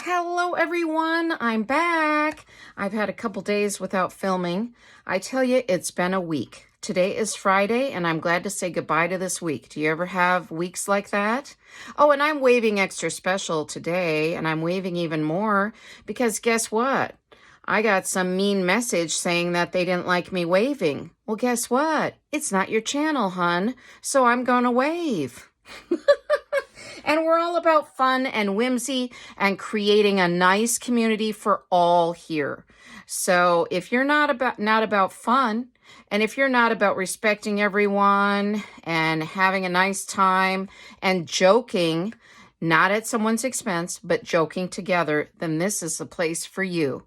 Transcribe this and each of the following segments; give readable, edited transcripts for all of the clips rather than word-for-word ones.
Hello everyone, I'm back. I've had a couple days without filming. I tell you, it's been a week. Today is Friday and I'm glad to say goodbye to this week. Do you ever have weeks like that? Oh, and I'm waving extra special today, and I'm waving even more because guess what? I got some mean message saying that they didn't like me waving. Well, guess what? It's not your channel, hun, so I'm gonna wave. And we're all about fun and whimsy and creating a nice community for all here. So if you're not about fun, and if you're not about respecting everyone and having a nice time and joking, not at someone's expense, but joking together, then this is the place for you.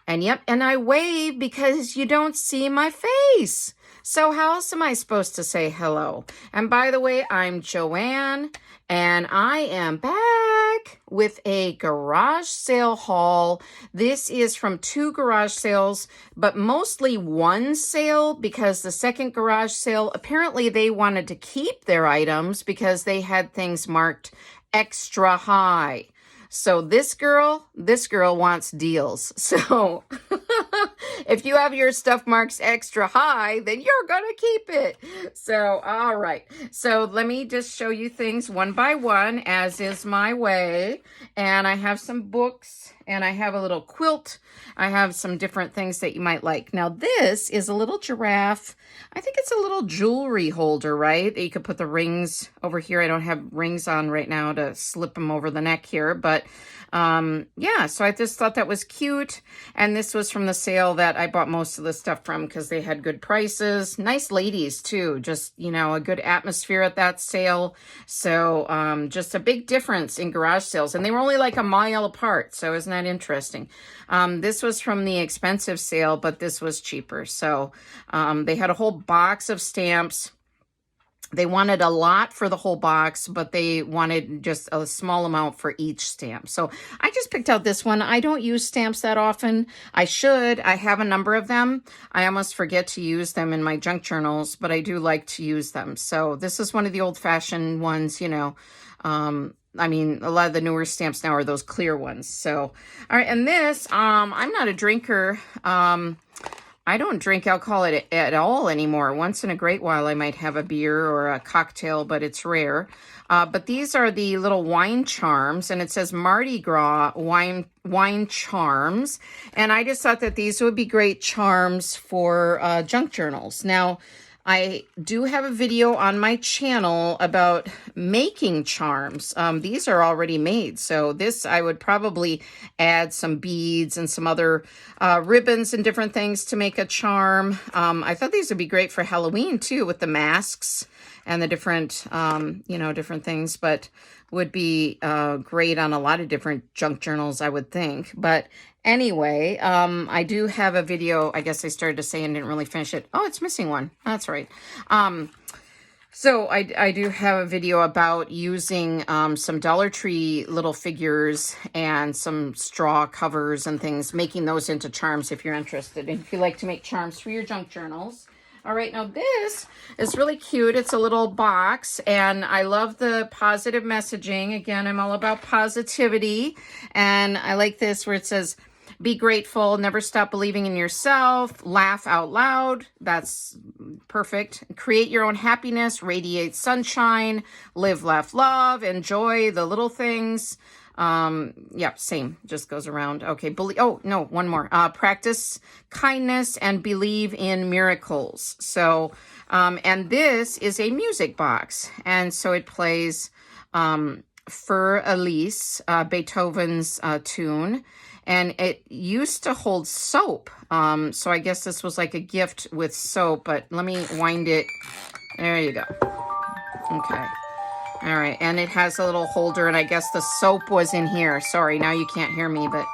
And yep, and I wave because you don't see my face. So how else am I supposed to say hello? And by the way, I'm Joanne, and I am back with a garage sale haul. This is from 2 garage sales, but mostly one sale because the second garage sale, apparently they wanted to keep their items because they had things marked extra high. So this girl wants deals. So if you have your stuff marks extra high, then you're going to keep it. So, all right. So let me just show you things one by one, as is my way. And I have some books, and I have a little quilt. I have some different things that you might like. Now, this is a little giraffe. I think it's a little jewelry holder, right? You could put the rings over here. I don't have rings on right now to slip them over the neck here, but yeah, so I just thought that was cute. And this was from the sale that I bought most of the stuff from because they had good prices. Nice ladies too, just, you know, a good atmosphere at that sale. So just a big difference in garage sales, and they were only like a mile apart. So isn't that interesting? This was from the expensive sale, but this was cheaper. So they had a whole box of stamps. They wanted a lot for the whole box, but they wanted just a small amount for each stamp. So I just picked out this one. I don't use stamps that often. I should. I have a number of them. I almost forget to use them in my junk journals, but I do like to use them. So this is one of the old-fashioned ones, you know. I mean, a lot of the newer stamps now are those clear ones. So, all right. And this, I'm not a drinker. I don't drink alcohol at all anymore. Once in a great while, I might have a beer or a cocktail, but it's rare. But these are the little wine charms, and it says Mardi Gras wine charms. And I just thought that these would be great charms for junk journals. Now, I do have a video on my channel about making charms. These are already made. So this, I would probably add some beads and some other ribbons and different things to make a charm. I thought these would be great for Halloween too, with the masks and the different, you know, different things, but would be great on a lot of different junk journals, I would think. But anyway, I do have a video. I guess I started to say and didn't really finish it. Oh, it's missing one. That's right. So I do have a video about using some Dollar Tree little figures and some straw covers and things, making those into charms if you're interested. And if you like to make charms for your junk journals. All right, now this is really cute. It's a little box, and I love the positive messaging. Again, I'm all about positivity, and I like this where it says, be grateful, never stop believing in yourself, laugh out loud. That's perfect. Create your own happiness, radiate sunshine, live, laugh, love, enjoy the little things. Yeah, same, just goes around. Okay, oh, no, one more. Practice kindness and believe in miracles. So, and this is a music box. And so it plays Für Elise, Beethoven's tune. And it used to hold soap. So I guess this was like a gift with soap, but let me wind it. There you go. Okay. All right, and it has a little holder, and I guess the soap was in here. Sorry, now you can't hear me, but...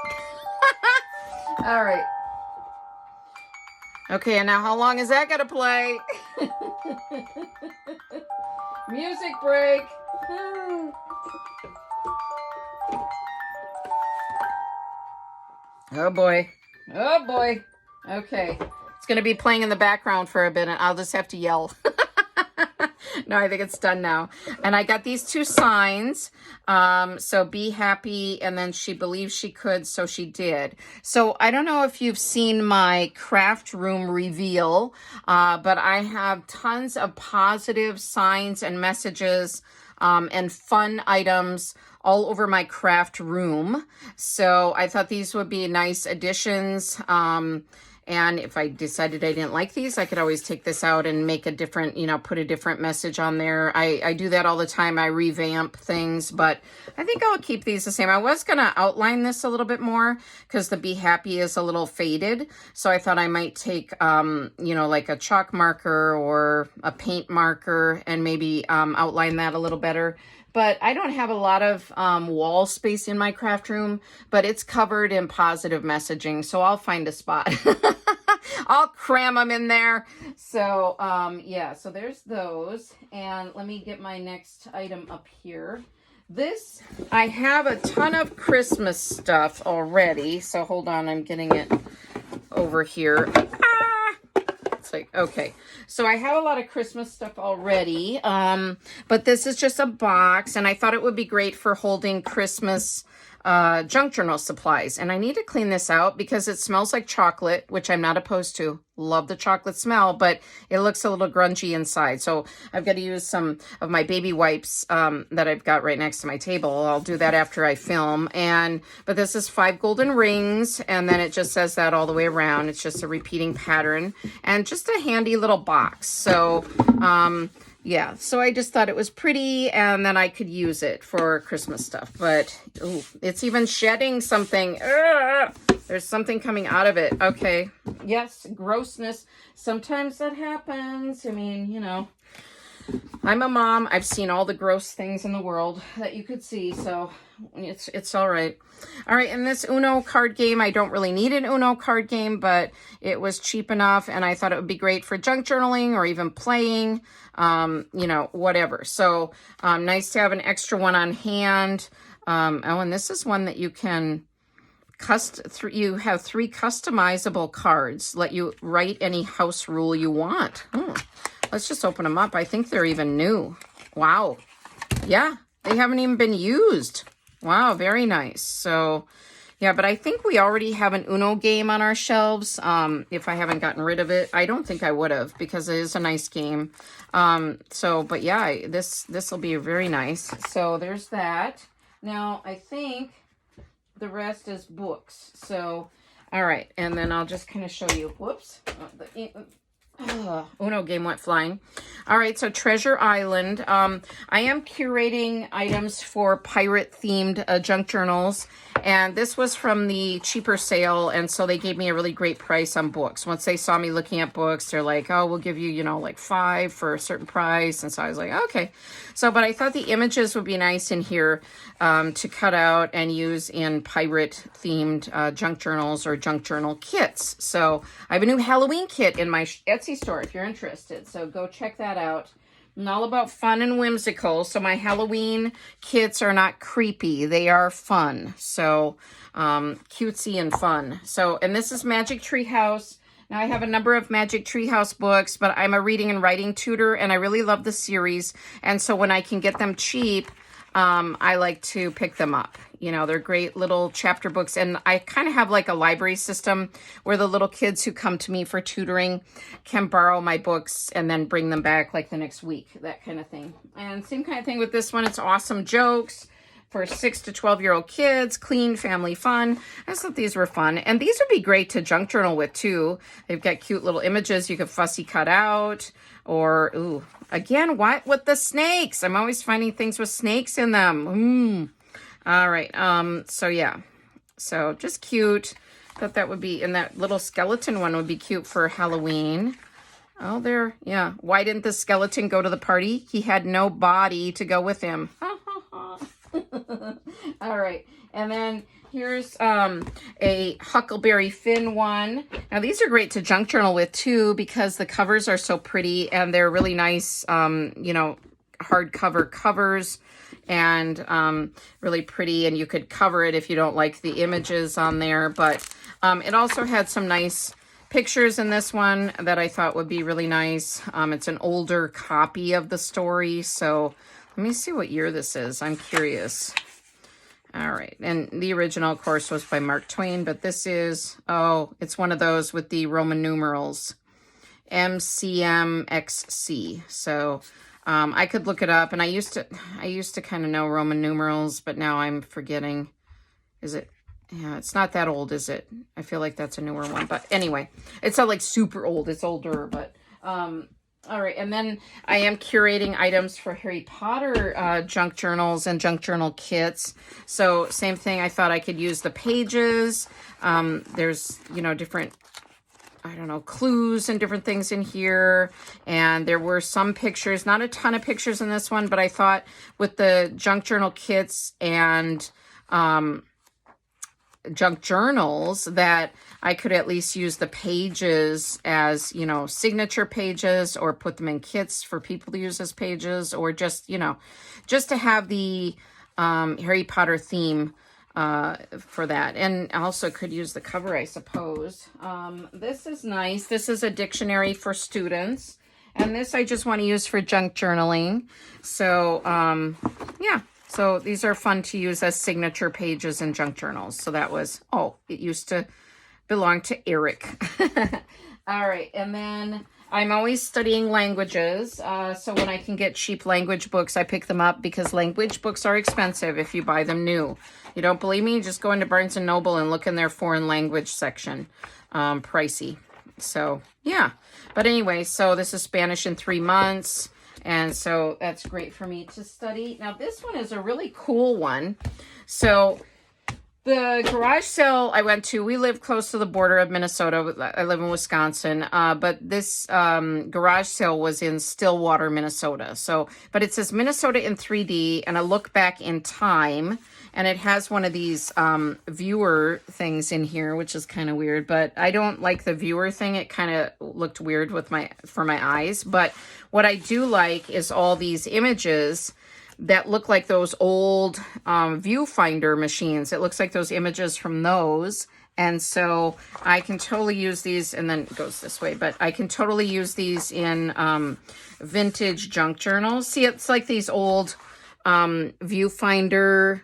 All right. Okay, and now how long is that going to play? Music break. Oh, boy. Oh, boy. Okay. It's going to be playing in the background for a bit, and I'll just have to yell. No, I think it's done now. And I got these 2 signs. So be happy, and then she believes she could, so she did. So I don't know if you've seen my craft room reveal, but I have tons of positive signs and messages and fun items all over my craft room. So I thought these would be nice additions. And if I decided I didn't like these, I could always take this out and make a different, put a different message on there. I do that all the time. I revamp things, but I think I'll keep these the same. I was going to outline this a little bit more because the Be Happy is a little faded. So I thought I might take, like a chalk marker or a paint marker and maybe outline that a little better. But I don't have a lot of wall space in my craft room, but it's covered in positive messaging, so I'll find a spot. I'll cram them in there. So, yeah, so there's those. And let me get my next item up here. This, I have a ton of Christmas stuff already. So hold on, I'm getting it over here. It's like, okay, so I have a lot of Christmas stuff already, but this is just a box, and I thought it would be great for holding Christmas junk journal supplies. And I need to clean this out because it smells like chocolate, which I'm not opposed to. Love the chocolate smell, but it looks a little grungy inside. So I've got to use some of my baby wipes that I've got right next to my table. I'll do that after I film. But this is 5 golden rings, and then it just says that all the way around. It's just a repeating pattern and just a handy little box. So yeah, so I just thought it was pretty, and then I could use it for Christmas stuff. But ooh, it's even shedding something. There's something coming out of it. Okay. Yes, grossness. Sometimes that happens. I mean, I'm a mom. I've seen all the gross things in the world that you could see, so it's all right. All right, and this Uno card game, I don't really need an Uno card game, but it was cheap enough, and I thought it would be great for junk journaling or even playing, whatever. So nice to have an extra one on hand. And this is one that you can you have 3 customizable cards. Let you write any house rule you want. Let's just open them up. I think they're even new. Wow. Yeah, they haven't even been used. Wow, very nice. So, yeah, but I think we already have an Uno game on our shelves. If I haven't gotten rid of it, I don't think I would have because it is a nice game. But yeah, this will be very nice. So there's that. Now, I think the rest is books. So, all right. And then I'll just kind of show you. Whoops. Uno game went flying. All right, so Treasure Island. I am curating items for pirate-themed junk journals, and this was from the cheaper sale, and so they gave me a really great price on books. Once they saw me looking at books, they're like, oh, we'll give you, like 5 for a certain price, and so I was like, okay. So, but I thought the images would be nice in here to cut out and use in pirate-themed junk journals or junk journal kits. So I have a new Halloween kit in my Etsy store if you're interested. So go check that out. I'm all about fun and whimsical. So my Halloween kits are not creepy. They are fun. So cutesy and fun. So, and this is Magic Tree House. Now, I have a number of Magic Treehouse books, but I'm a reading and writing tutor, and I really love the series. And so when I can get them cheap, I like to pick them up. They're great little chapter books. And I kind of have like a library system where the little kids who come to me for tutoring can borrow my books and then bring them back like the next week, that kind of thing. And same kind of thing with this one. It's awesome jokes for 6 to 12-year-old kids, clean family fun. I just thought these were fun. And these would be great to junk journal with too. They've got cute little images you could fussy cut out. Or, ooh, again, what with the snakes? I'm always finding things with snakes in them. All right, so yeah. So just cute. Thought that would be, and that little skeleton one would be cute for Halloween. Oh, there, yeah. Why didn't the skeleton go to the party? He had no body to go with him. All right, and then here's a Huckleberry Finn one. Now, these are great to junk journal with, too, because the covers are so pretty, and they're really nice, hardcover covers, and really pretty, and you could cover it if you don't like the images on there. But it also had some nice pictures in this one that I thought would be really nice. It's an older copy of the story, so let me see what year this is. I'm curious. All right, and the original, of course, was by Mark Twain, but this is, oh, it's one of those with the Roman numerals, MCMXC. So I could look it up, and I used to kind of know Roman numerals, but now I'm forgetting. Is it? Yeah, it's not that old, is it? I feel like that's a newer one, but anyway, it's not like super old. It's older, but all right. And then I am curating items for Harry Potter junk journals and junk journal kits. So same thing. I thought I could use the pages. There's, you know, different, I don't know, clues and different things in here. And there were some pictures, not a ton of pictures in this one, but I thought with the junk journal kits and junk journals that I could at least use the pages as, you know, signature pages, or put them in kits for people to use as pages, or just, you know, just to have the Harry Potter theme for that. And also could use the cover, I suppose. This is nice. This is a dictionary for students. And this I just want to use for junk journaling. So, yeah. So these are fun to use as signature pages in junk journals. So that was, oh, it used to belong to Eric. All right. And then I'm always studying languages. So when I can get cheap language books, I pick them up, because language books are expensive if you buy them new. You don't believe me? Just go into Barnes & Noble and look in their foreign language section. Pricey. So, yeah. But anyway, so this is Spanish in 3 months. And so that's great for me to study. Now, this one is a really cool one. So the garage sale I went to, we live close to the border of Minnesota. I live in Wisconsin. But this garage sale was in Stillwater, Minnesota. So, but it says Minnesota in 3D and a look back in time. And it has one of these viewer things in here, which is kind of weird. But I don't like the viewer thing. It kind of looked weird with for my eyes. But what I do like is all these images that look like those old viewfinder machines. It looks like those images from those. And so I can totally use these, and then it goes this way, but I can totally use these in vintage junk journals. See, it's like these old viewfinder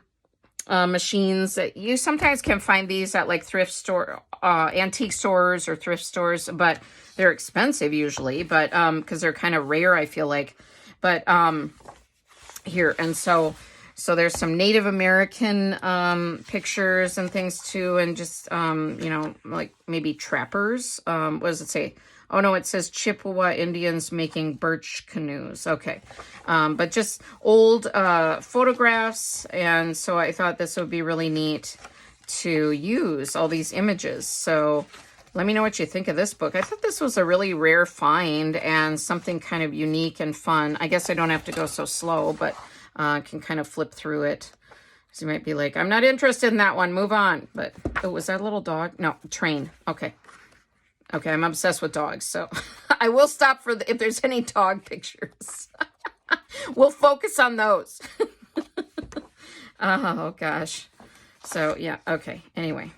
machines that you sometimes can find these at like thrift store, antique stores or thrift stores, but they're expensive usually, but because they're kind of rare, I feel like. But here, and so there's some Native American pictures and things too, and just you know, like maybe trappers. What does it say? Oh no, it says Chippewa Indians making birch canoes. Okay. But just old photographs. And so I thought this would be really neat to use all these images. So let me know what you think of this book. I thought this was a really rare find and something kind of unique and fun. I guess I don't have to go so slow, but can kind of flip through it. So you might be like, I'm not interested in that one. Move on. But, oh, was that a little dog? No, train. Okay. Okay, I'm obsessed with dogs, so I will stop for if there's any dog pictures. We'll focus on those. Oh, gosh. So, yeah, okay. Anyway,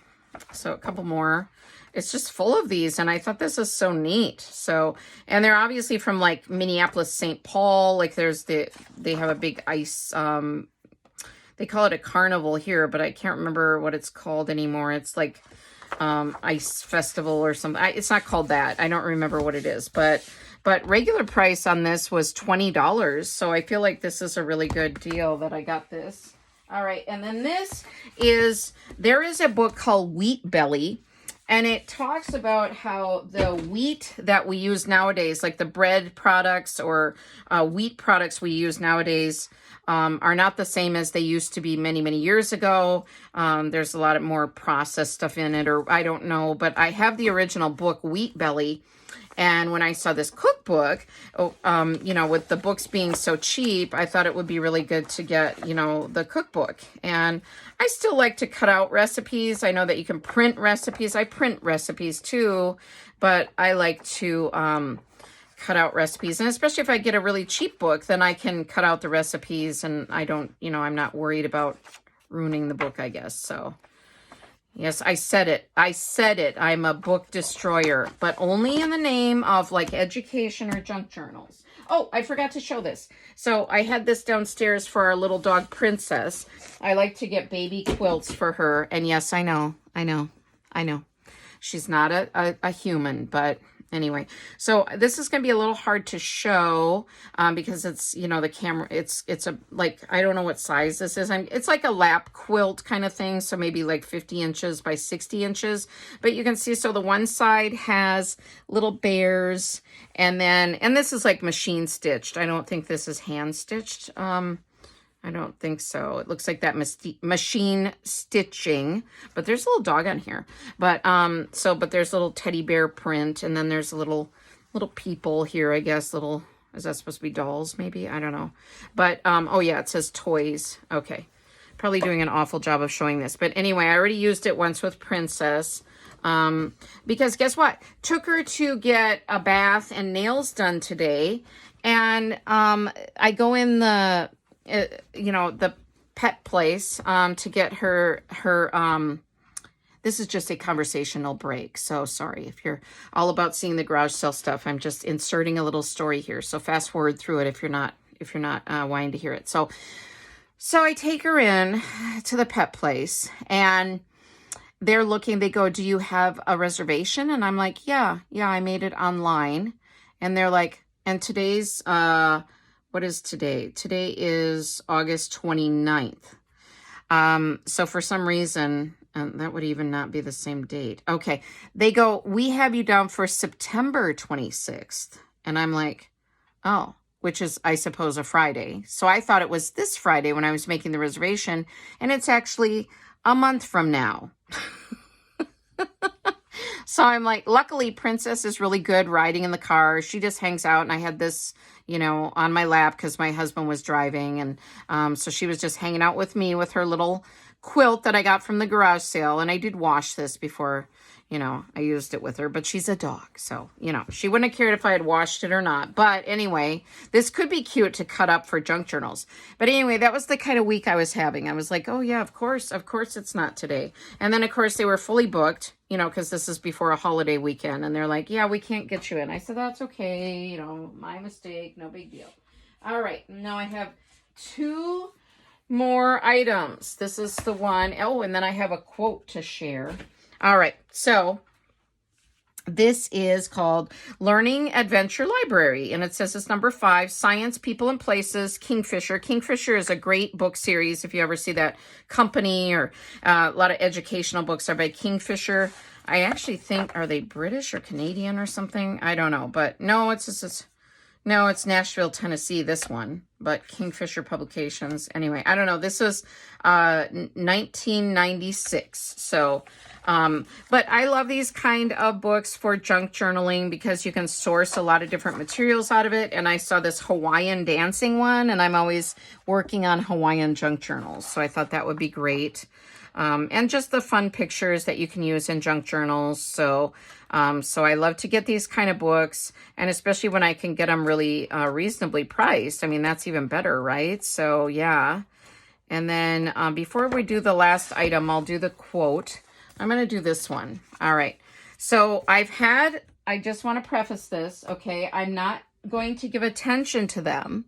so a couple more. It's just full of these, and I thought this is so neat. So, and they're obviously from, like, Minneapolis, St. Paul. Like, they have a big ice, they call it a carnival here, but I can't remember what it's called anymore. It's like ice festival or something. It's not called that. I don't remember what it is, but regular price on this was $20. So I feel like this is a really good deal that I got this. All right. And then there is a book called Wheat Belly, and it talks about how the wheat that we use nowadays, like the bread products or wheat products we use nowadays, are not the same as they used to be many, many years ago. There's a lot of more processed stuff in it, or I don't know, but I have the original book, Wheat Belly. And when I saw this cookbook, you know, with the books being so cheap, I thought it would be really good to get, you know, the cookbook. And I still like to cut out recipes. I know that you can print recipes. I print recipes too, but I like to cut out recipes. And especially if I get a really cheap book, then I can cut out the recipes and I don't, you know, I'm not worried about ruining the book, I guess. So Yes, I said it. I said it. I'm a book destroyer, but only in the name of like education or junk journals. Oh, I forgot to show this. So I had this downstairs for our little dog Princess. I like to get baby quilts for her. And yes, I know. She's not a human, but anyway. So this is going to be a little hard to show because it's, you know, the camera, it's a, like, I don't know what size this is. It's like a lap quilt kind of thing. So maybe like 50 inches by 60 inches. But you can see, so the one side has little bears and then, and this is like machine stitched. I don't think this is hand stitched. I don't think so. It looks like that machine stitching, but there's a little dog on here. But but there's a little teddy bear print, and then there's a little people here, I guess. Little, is that supposed to be dolls? Maybe, I don't know. But oh yeah, it says toys. Okay, probably doing an awful job of showing this, but anyway, I already used it once with Princess. Because guess what? Took her to get a bath and nails done today, and I go in the the pet place to get her this is just a conversational break, so sorry if you're all about seeing the garage sale stuff. I'm just inserting a little story here, so fast forward through it if you're not wanting to hear it. So I take her in to the pet place, and they're looking, they go, "Do you have a reservation?" And I'm like, yeah, I made it online. And they're like, and today's what is today? Today is August 29th. So for some reason, that would even not be the same date. Okay. They go, "We have you down for September 26th. And I'm like, oh, which is, I suppose, a Friday. So I thought it was this Friday when I was making the reservation, and it's actually a month from now. So I'm like, luckily Princess is really good riding in the car. She just hangs out, and I had this, on my lap because my husband was driving. And so she was just hanging out with me with her little quilt that I got from the garage sale. And I did wash this before, I used it with her, but she's a dog. So, she wouldn't have cared if I had washed it or not. But anyway, this could be cute to cut up for junk journals. But anyway, that was the kind of week I was having. I was like, oh yeah, of course it's not today. And then of course they were fully booked, because this is before a holiday weekend. And they're like, yeah, we can't get you in. I said, that's okay. My mistake. No big deal. All right. Now I have 2 more items. This is the one. Oh, and then I have a quote to share. All right, so this is called Learning Adventure Library, and it says it's number 5, Science, People, and Places, Kingfisher. Kingfisher is a great book series. If you ever see that company, or a lot of educational books are by Kingfisher. I actually think, are they British or Canadian or something? I don't know, but no, it's Nashville, Tennessee, this one, but Kingfisher Publications. Anyway, I don't know. This was 1996, so... but I love these kind of books for junk journaling because you can source a lot of different materials out of it. And I saw this Hawaiian dancing one, and I'm always working on Hawaiian junk journals. So I thought that would be great. And just the fun pictures that you can use in junk journals. So I love to get these kind of books, and especially when I can get them really, reasonably priced. I mean, that's even better, right? So yeah. And then, before we do the last item, I'll do the quote. I'm going to do this one. All right. So I just want to preface this, okay? I'm not going to give attention to them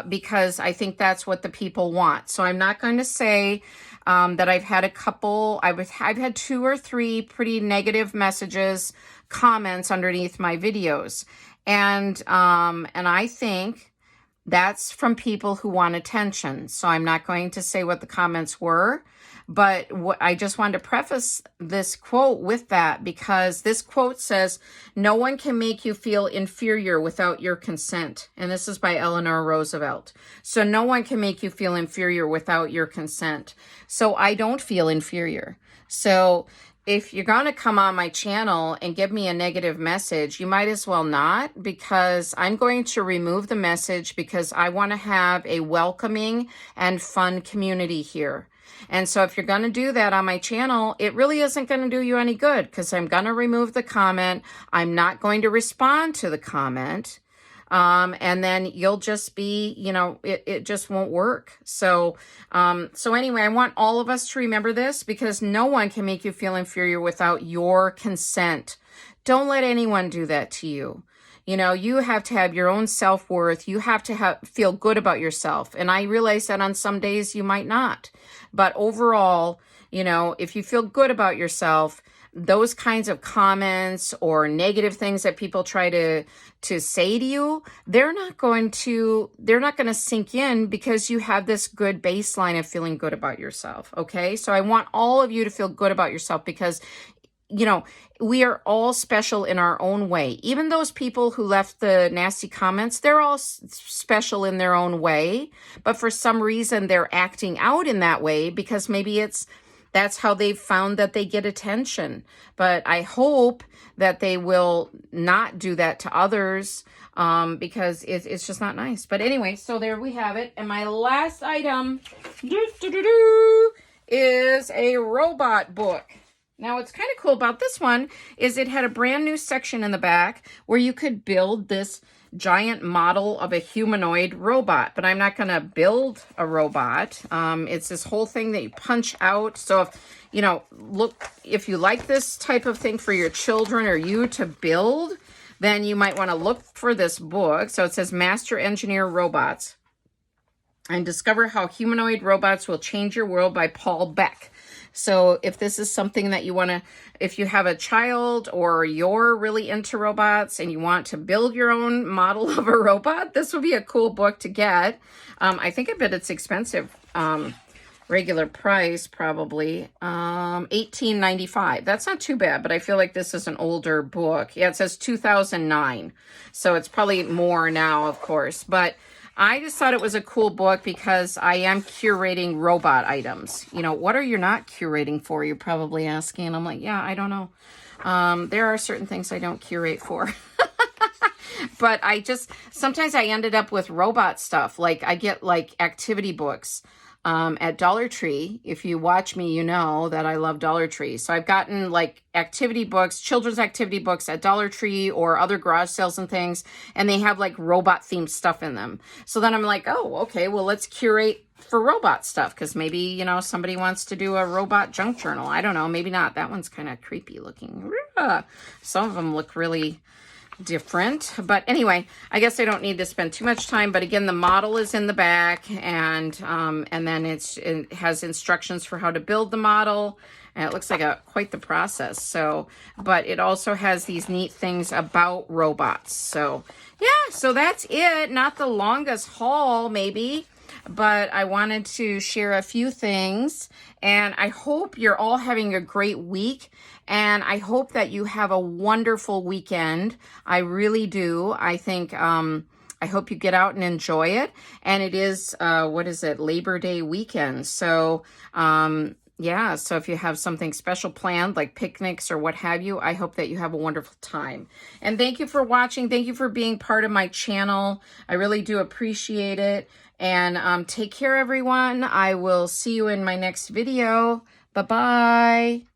because I think that's what the people want. So I'm not going to say that I've had a couple, I've had 2 or 3 pretty negative messages, comments underneath my videos. And I think that's from people who want attention. So I'm not going to say what the comments were. But I just wanted to preface this quote with that, because this quote says, "No one can make you feel inferior without your consent." And this is by Eleanor Roosevelt. So no one can make you feel inferior without your consent. So I don't feel inferior. So if you're going to come on my channel and give me a negative message, you might as well not, because I'm going to remove the message because I want to have a welcoming and fun community here. And so if you're going to do that on my channel, it really isn't going to do you any good, because I'm going to remove the comment. I'm not going to respond to the comment. and then you'll just be, you know, it just won't work. So, so anyway, I want all of us to remember this, because no one can make you feel inferior without your consent. Don't let anyone do that to you. You know, you have to have your own self-worth. You have to feel good about yourself. And I realize that on some days you might not. But overall, you know, if you feel good about yourself, those kinds of comments or negative things that people try to say to you, they're not going to sink in, because you have this good baseline of feeling good about yourself. Okay. So I want all of you to feel good about yourself, because, you know, we are all special in our own way. Even those people who left the nasty comments, they're all special in their own way. But for some reason, they're acting out in that way, because maybe that's how they've found that they get attention. But I hope that they will not do that to others, because it's just not nice. But anyway, so there we have it. And my last item is a robot book. Now, what's kind of cool about this one is it had a brand new section in the back where you could build this giant model of a humanoid robot. But I'm not going to build a robot. It's this whole thing that you punch out. So if, you know, if you like this type of thing for your children or you to build, then you might want to look for this book. So it says Master Engineer Robots and Discover How Humanoid Robots Will Change Your World by Paul Beck. So if this is something that you want to, if you have a child or you're really into robots and you want to build your own model of a robot, this would be a cool book to get. I think I bet it's expensive. Regular price, probably $18.95. That's not too bad, but I feel like this is an older book. Yeah, it says 2009. So it's probably more now, of course. But I just thought it was a cool book because I am curating robot items. You know, what are you not curating for? You're probably asking. And I'm like, yeah, I don't know. There are certain things I don't curate for. But sometimes I ended up with robot stuff. Like I get like activity books at Dollar Tree. If you watch me, you know that I love Dollar Tree. So I've gotten like activity books, children's activity books at Dollar Tree or other garage sales and things, and they have like robot themed stuff in them. So then I'm like, oh, okay, well, let's curate for robot stuff, because maybe, you know, somebody wants to do a robot junk journal. I don't know, maybe not. That one's kind of creepy looking. Some of them look really different, but anyway, I guess I don't need to spend too much time. But again, the model is in the back, and then it has instructions for how to build the model, and it looks like quite the process. So, but it also has these neat things about robots. So yeah, so that's it. Not the longest haul maybe, but I wanted to share a few things, and I hope you're all having a great week. And I hope that you have a wonderful weekend. I really do. I think, I hope you get out and enjoy it. And it is, Labor Day weekend. So, yeah, so if you have something special planned, like picnics or what have you, I hope that you have a wonderful time. And thank you for watching. Thank you for being part of my channel. I really do appreciate it. And take care, everyone. I will see you in my next video. Bye-bye.